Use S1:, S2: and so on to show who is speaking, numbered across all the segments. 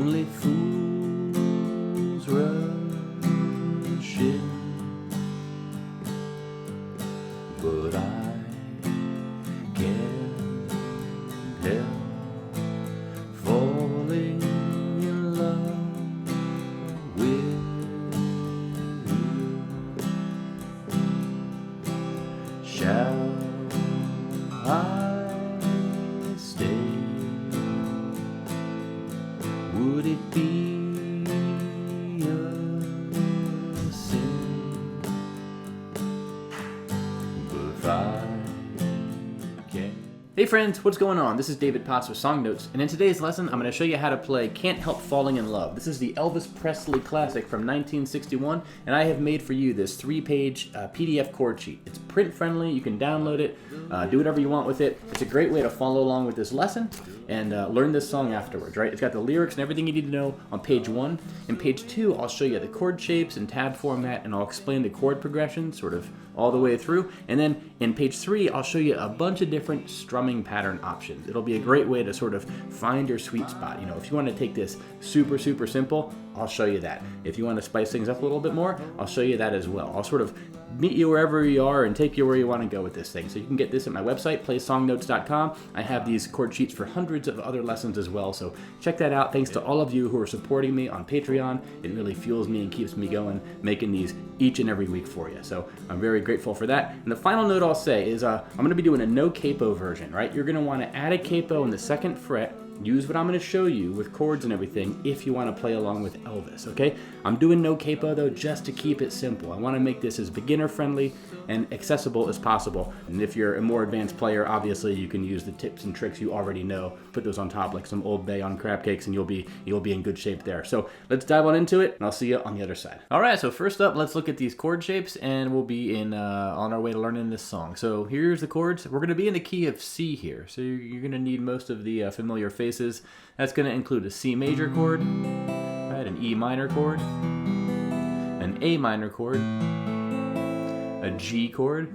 S1: Only fools rush in, but I can't help falling in love with you. Shall I stay? Would it be a sin if I can? Hey friends, what's going on? This is David Potts with Song Notes, and in today's lesson I'm going to show you how to play Can't Help Falling in Love. This is the Elvis Presley classic from 1961, and I have made for you this 3-page PDF chord sheet. It's print friendly, you can download it, do whatever you want with it. It's a great way to follow along with this lesson and learn this song afterwards, right? It's got the lyrics and everything you need to know on page 1. In page 2, I'll show you the chord shapes and tab format, and I'll explain the chord progression sort of all the way through. And then in page 3, I'll show you a bunch of different strumming pattern options. It'll be a great way to sort of find your sweet spot. You know, if you want to take this super simple, I'll show you that. If you want to spice things up a little bit more, I'll show you that as well. I'll sort of meet you wherever you are and take you where you want to go with this thing. So you can get this at my website, playsongnotes.com. I have these chord sheets for hundreds of other lessons as well, so check that out. Thanks to all of you who are supporting me on Patreon. It really fuels me and keeps me going, making these each and every week for you. So I'm very grateful for that. And the final note I'll say is I'm going to be doing a no capo version, right? You're going to want to add a capo in the 2nd fret. Use what I'm going to show you with chords and everything if you want to play along with Elvis, okay? I'm doing no capo though just to keep it simple. I want to make this as beginner friendly and accessible as possible. And if you're a more advanced player, obviously you can use the tips and tricks you already know, put those on top like some Old Bay on crab cakes, and you'll be in good shape there. So let's dive on into it, and I'll see you on the other side. All right, so first up, let's look at these chord shapes, and we'll be on our way to learning this song. So here's the chords. We're going to be in the key of C here, so you're going to need most of the familiar faces. That's going to include a C major chord, right, an E minor chord, an A minor chord, a G chord.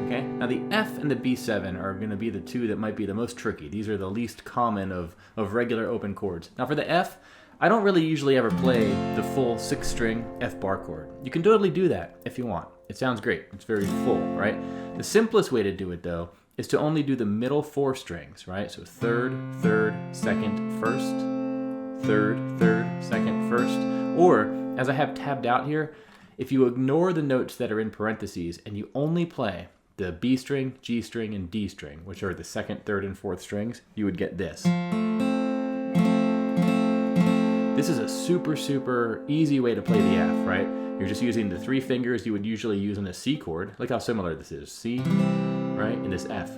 S1: Okay, now the F and the B7 are going to be the two that might be the most tricky. These are the least common of regular open chords. Now for the F, I don't really usually ever play the full 6-string F bar chord. You can totally do that if you want. It sounds great. It's very full, right? The simplest way to do it though is to only do the middle 4 strings, right? So 3rd, 3rd, 2nd, 1st, 3rd, 3rd, 2nd, 1st. Or, as I have tabbed out here, if you ignore the notes that are in parentheses and you only play the B string, G string, and D string, which are the 2nd, 3rd, and 4th strings, you would get this. This is a super easy way to play the F, right? You're just using the 3 fingers you would usually use in a C chord. Look how similar this is. C, right, and this F.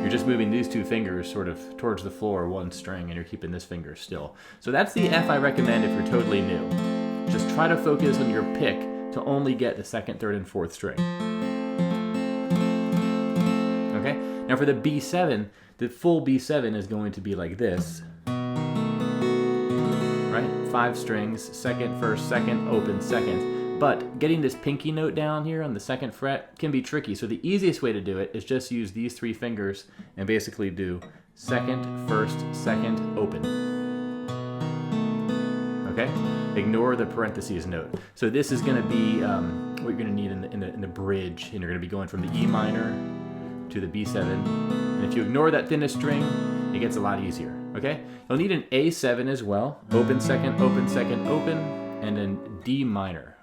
S1: You're just moving these 2 fingers sort of towards the floor, 1 string, and you're keeping this finger still. So that's the F I recommend if you're totally new. Just try to focus on your pick to only get the 2nd, 3rd, and 4th string. Okay? Now for the B7, the full B7 is going to be like this. Right? 5 strings, 2nd, 1st, 2nd, open, 2nd. But getting this pinky note down here on the 2nd fret can be tricky. So the easiest way to do it is just use these 3 fingers and basically do 2nd, 1st, 2nd, open. Okay? Ignore the parentheses note. So this is going to be what you're going to need in the bridge, and you're going to be going from the E minor to the B7. And if you ignore that thinnest string, it gets a lot easier. Okay? You'll need an A7 as well. Open, 2nd, open, 2nd, open, and then D minor.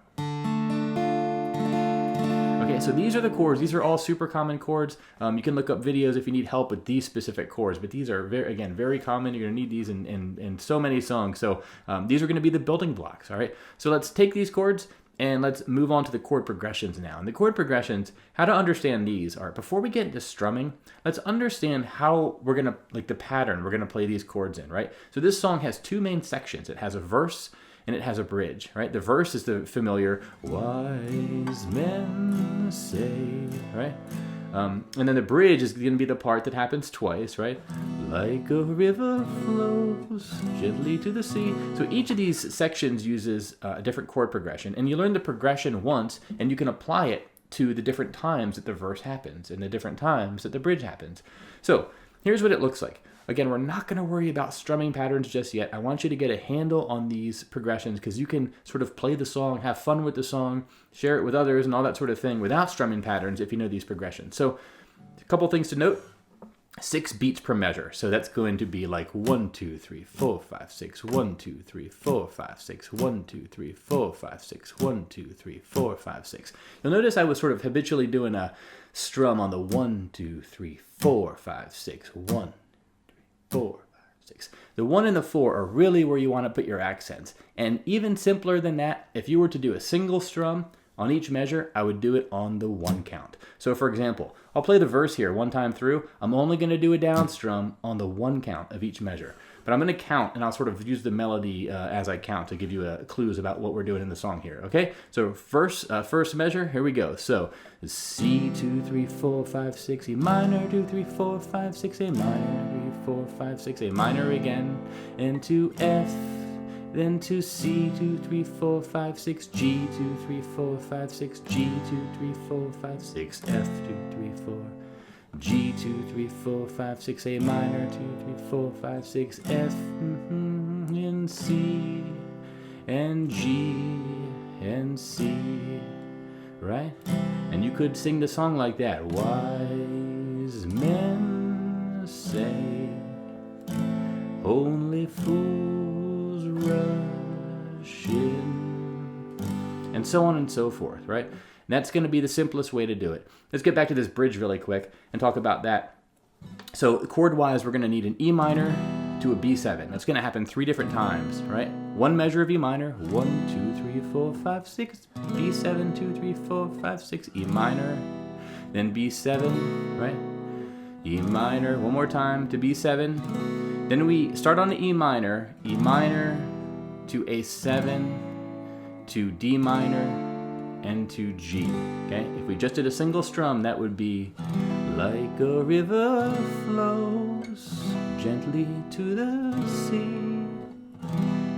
S1: Okay, so these are the chords. These are all super common chords. You can look up videos if you need help with these specific chords, but these are, very common. You're going to need these in so many songs. So these are going to be the building blocks, all right? So let's take these chords and let's move on to the chord progressions now. And the chord progressions, how to understand these are, before we get into strumming, let's understand how we're going to, like the pattern we're going to play these chords in, right? So this song has 2 main sections. It has a verse and it has a bridge, right? The verse is the familiar, wise men say, right? And then the bridge is going to be the part that happens twice, right? Like a river flows gently to the sea. So each of these sections uses a different chord progression, and you learn the progression once, and you can apply it to the different times that the verse happens and the different times that the bridge happens. So here's what it looks like. Again, we're not going to worry about strumming patterns just yet. I want you to get a handle on these progressions because you can sort of play the song, have fun with the song, share it with others and all that sort of thing without strumming patterns if you know these progressions. So a couple things to note. 6 beats per measure. So that's going to be like 1, 2, 3, 4, 5, 6, 1, 2, 3, 4, 5, 6, 1, 2, 3, 4, 5, 6, 1, 2, 3, 4, 5, 6. You'll notice I was sort of habitually doing a strum on the 1, 2, 3, 4, 5, 6, 1, 2, 3, 4, 5, 6. The 1 and the 4 are really where you want to put your accents. And even simpler than that, if you were to do a single strum on each measure, I would do it on the 1 count. So for example, I'll play the verse here one time through. I'm only going to do a down strum on the 1 count of each measure. But I'm going to count, and I'll sort of use the melody as I count to give you clues about what we're doing in the song here, okay? So first measure, here we go. So C, 2, 3, 4, 5, 6, E minor, 2, 3, 4, 5, 6, A minor, 3, 4, 5, 6, A minor again, and to F, then to C, 2, 3, 4, 5, 6, G, 2, 3, 4, 5, 6, G, 2, 3, 4, 5, 6, F, 2, 3, 4, G, 2, 3, 4, 5, 6, A minor, 2, 3, 4, 5, 6, F, and C, and G, and C, right? And you could sing the song like that. Wise men say, only fools rush in, and so on and so forth, right? And that's going to be the simplest way to do it. Let's get back to this bridge really quick and talk about that. So chord-wise, we're going to need an E minor to a B7. That's going to happen 3 different times, right? 1 measure of E minor, 1, 2, 3, 4, 5, 6, B7, 2, 3, 4, 5, 6, E minor, then B7, right? E minor, one more time to B7. Then we start on the E minor to A7, to D minor, and to G, okay? If we just did a single strum, that would be like a river flows gently to the sea,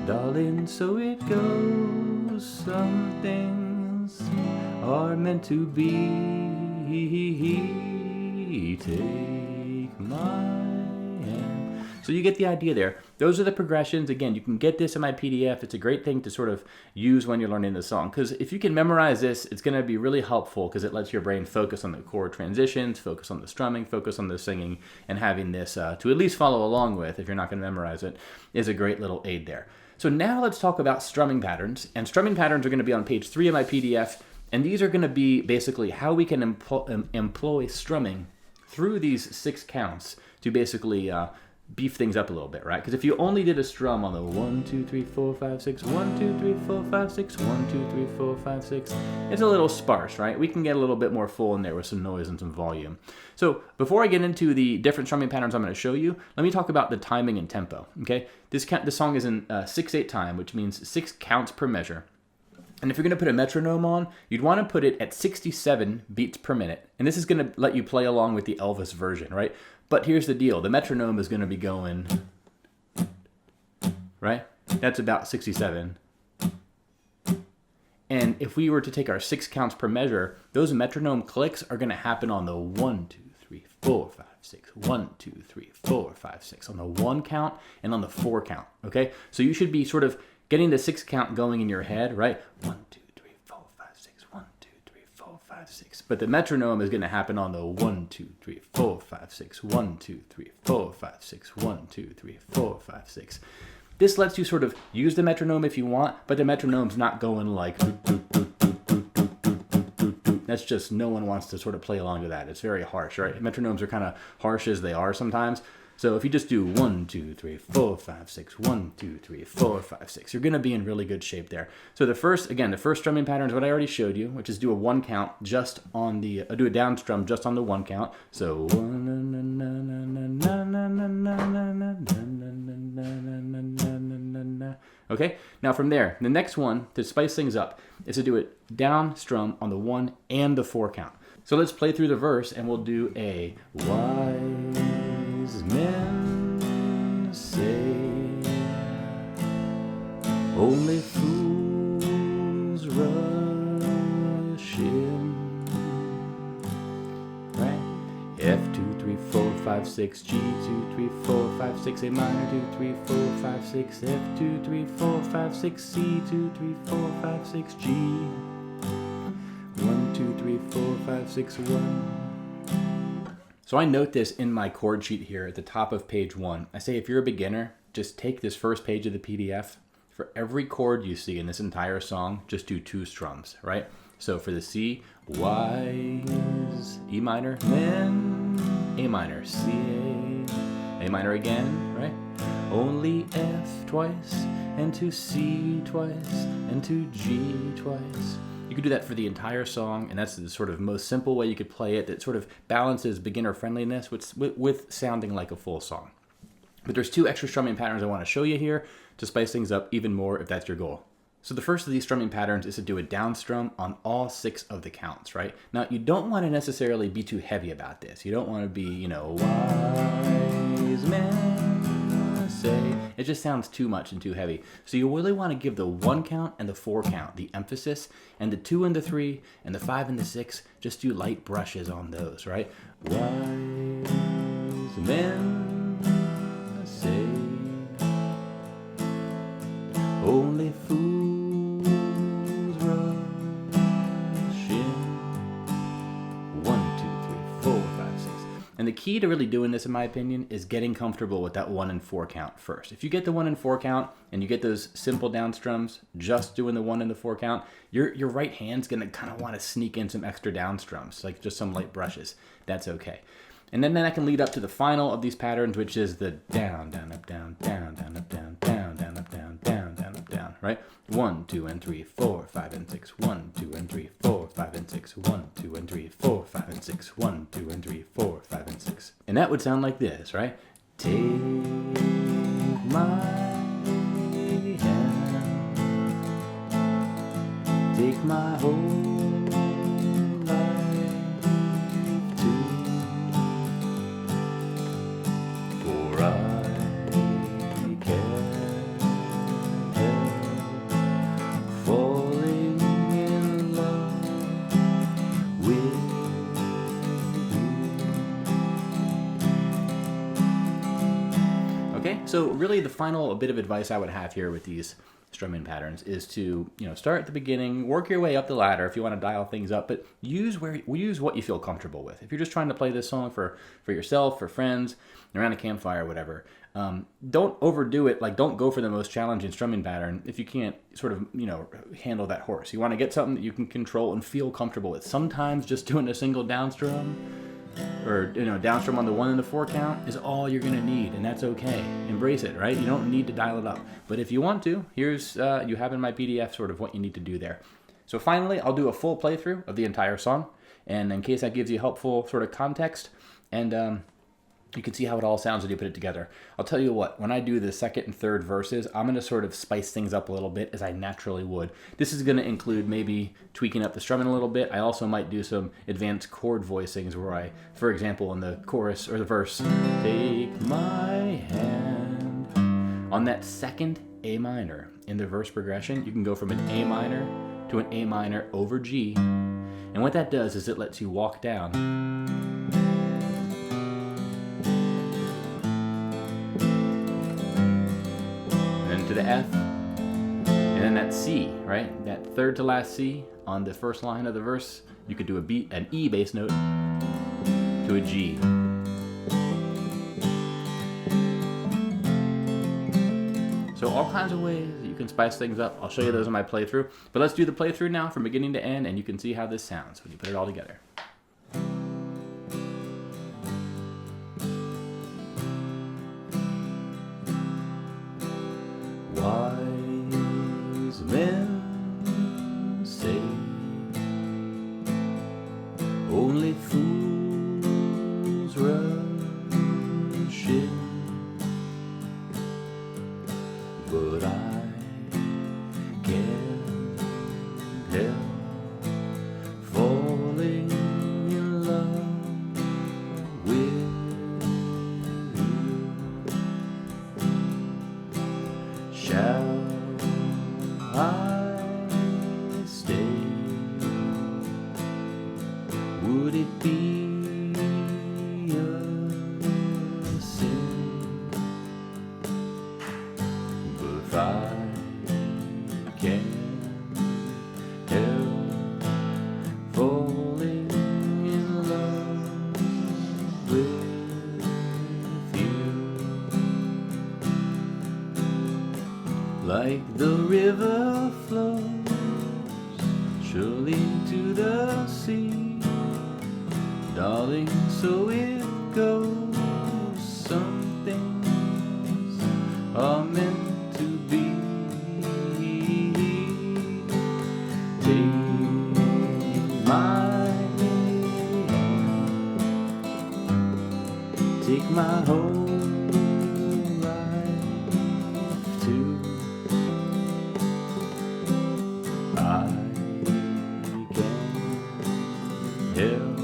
S1: darling, so it goes, some things are meant to be, take my hand. So you get the idea there. Those are the progressions. Again, you can get this in my PDF. It's a great thing to sort of use when you're learning the song. Because if you can memorize this, it's going to be really helpful because it lets your brain focus on the chord transitions, focus on the strumming, focus on the singing, and having this to at least follow along with, if you're not going to memorize it, is a great little aid there. So now let's talk about strumming patterns. And strumming patterns are going to be on page 3 of my PDF. And these are going to be basically how we can employ strumming through these 6 counts to basically beef things up a little bit, right? Because if you only did a strum on the 1, 2, 3, 4, 5, 6, 1, 2, 3, 4, 5, 6, 1, 2, 3, 4, 5, 6, it's a little sparse, right? We can get a little bit more full in there with some noise and some volume. So before I get into the different strumming patterns I'm going to show you, let me talk about the timing and tempo, okay? This song is in 6/8 time, which means 6 counts per measure. And if you're going to put a metronome on, you'd want to put it at 67 beats per minute. And this is going to let you play along with the Elvis version, right? But here's the deal. The metronome is going to be going, right? That's about 67. And if we were to take our 6 counts per measure, those metronome clicks are going to happen on the 1, 2, 3, 4, 5, 6, 1, 2, 3, 4, 5, 6, on the 1 count and on the 4 count, okay? So you should be sort of getting the 6 count going in your head, right? 1, 2, 3, 4, 5, 6, 1, 2, 3, 4, 5, 6. But the metronome is going to happen on the 1, 2, 3, 4, 5, 6, 1, 2, 3, 4, 5, 6, 1, 2, 3, 4, 5, 6. This lets you sort of use the metronome if you want, but the metronome's not going like that's just, no one wants to sort of play along to that. It's very harsh, right? Metronomes are kind of harsh as they are sometimes. So if you just do 1, 2, 3, 4, 5, 6, 1, 2, 3, 4, 5, 6, you're going to be in really good shape there. So the first strumming pattern is what I already showed you, which is do a 1 count just on the, do a down strum just on the 1 count. So, okay? Now from there, the next one, to spice things up, is to do a down strum on the 1 and the 4 count. So let's play through the verse and we'll do a wise men say, only fools rush in, right? F 2 3 4 5 6 G 2 3 4 5, 6, A minor, 2, 3, 4, 5, 6, F, 2, 3, 4, 5, 6, C, 2, 3, 4, 5, 6, G. 1, 2, 3, 4, 5, 6, 1. So I note this in my chord sheet here at the top of page 1. I say if you're a beginner, just take this first page of the PDF. For every chord you see in this entire song, just do 2 strums, right? So for the C, Y is E minor, then A minor, C, A minor again, right? Only F twice, and to C twice, and to G twice. You could do that for the entire song, and that's the sort of most simple way you could play it that sort of balances beginner friendliness with sounding like a full song. But there's 2 extra strumming patterns I want to show you here to spice things up even more if that's your goal. So the first of these strumming patterns is to do a down strum on all 6 of the counts, right? Now, you don't want to necessarily be too heavy about this. You don't want to be, you know, wise men say. It just sounds too much and too heavy. So you really want to give the 1 count and the 4 count the emphasis, and the 2 and the 3 and the 5 and the 6, just do light brushes on those, right? Wise men say, only fools rush in. 1, 2, 3, 4, 5, 6. And the key to really doing this, in my opinion, is getting comfortable with that 1 and 4 count first. If you get the 1 and 4 count and you get those simple down strums, just doing the 1 and the 4 count, your right hand's gonna kind of want to sneak in some extra down strums, like just some light brushes. That's okay. And then that can lead up to the final of these patterns, which is the down, down, up, down, down, down, up, down, down, down, up, down, down, down, up, down, right? 1, 2, and 3, 4, 5, and 6. 1, 2, and 3, 4, 5, and 6. 1, 2, and 3, 4, 5, and 6. 1, 2, and 3, 4, 5, and 6. And that would sound like this, right? Take my hand, take my whole So really the final bit of advice I would have here with these strumming patterns is to, start at the beginning, work your way up the ladder if you want to dial things up, but use what you feel comfortable with. If you're just trying to play this song for yourself, for friends, around a campfire, whatever, don't overdo it. Like, don't go for the most challenging strumming pattern if you can't sort of, handle that horse. You want to get something that you can control and feel comfortable with. Sometimes just doing a single down strum or down strum on the 1 and the 4 count is all you're gonna need, and that's okay. Embrace it, right? You don't need to dial it up, but if you want to, here's you have in my PDF sort of what you need to do there. So finally, I'll do a full playthrough of the entire song, and in case that gives you helpful sort of context, and you can see how it all sounds when you put it together. I'll tell you what, when I do the second and third verses, I'm going to sort of spice things up a little bit as I naturally would. This is going to include maybe tweaking up the strumming a little bit. I also might do some advanced chord voicings where I, for example, in the chorus or the verse, take my hand. On that second A minor in the verse progression, you can go from an A minor to an A minor over G. And what that does is it lets you walk down to the F, and then that C, right? That third to last C on the first line of the verse, you could do an E bass note to a G. So all kinds of ways that you can spice things up. I'll show you those in my playthrough. But let's do the playthrough now from beginning to end, and you can see how this sounds when you put it all together. Wise men say only fools rush in, but I can't help falling in love with you. Shall I stay? Would it be a sin If I can help falling in love with you, like the river flows surely to the sea, darling, so it goes. Some things are meant to be. Take my hand, take my whole life too. I can help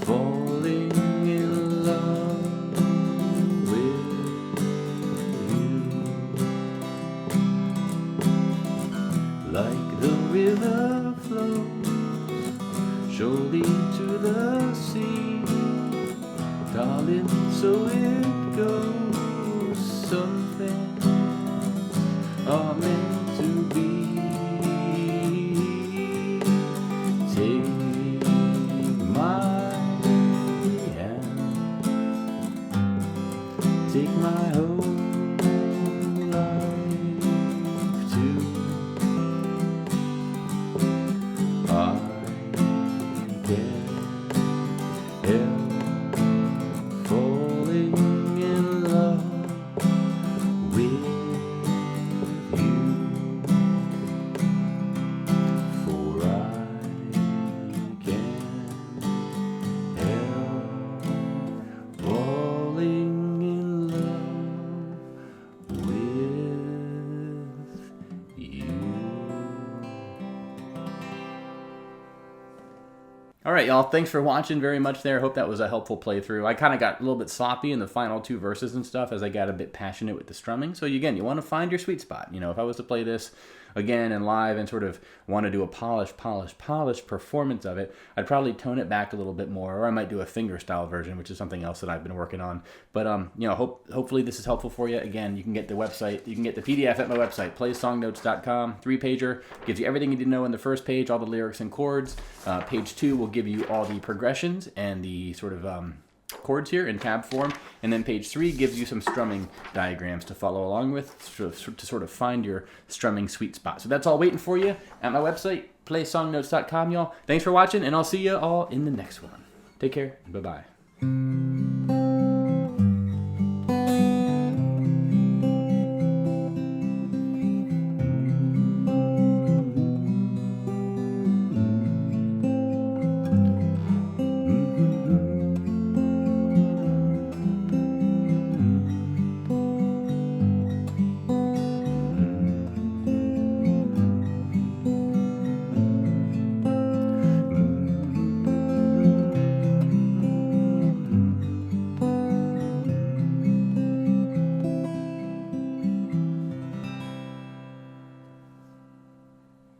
S1: falling in love with you, like the river flows surely to the sea, darling, so it goes. Some things are meant to be. Take my hand, take my whole life too. I can help falling in love with you, for I can help falling in love with you. All right, y'all. Thanks for watching very much there. Hope that was a helpful playthrough. I kind of got a little bit sloppy in the final two verses and stuff as I got a bit passionate with the strumming. So again, you want to find your sweet spot. You know, if I was to play this again and live and sort of want to do a polished performance of it, I'd probably tone it back a little bit more, or I might do a finger style version, which is something else that I've been working on. But you know, hopefully this is helpful for you. Again, you can get the website, you can get the PDF at my website, playsongnotes.com. 3-pager gives you everything you need to know in the first page, all the lyrics and chords. Page 2 will give you all the progressions and the sort of chords here in tab form, and then page 3 gives you some strumming diagrams to follow along with to sort of find your strumming sweet spot. So that's all waiting for you at my website, playsongnotes.com, y'all. Thanks for watching, and I'll see you all in the next one. Take care. Bye-bye.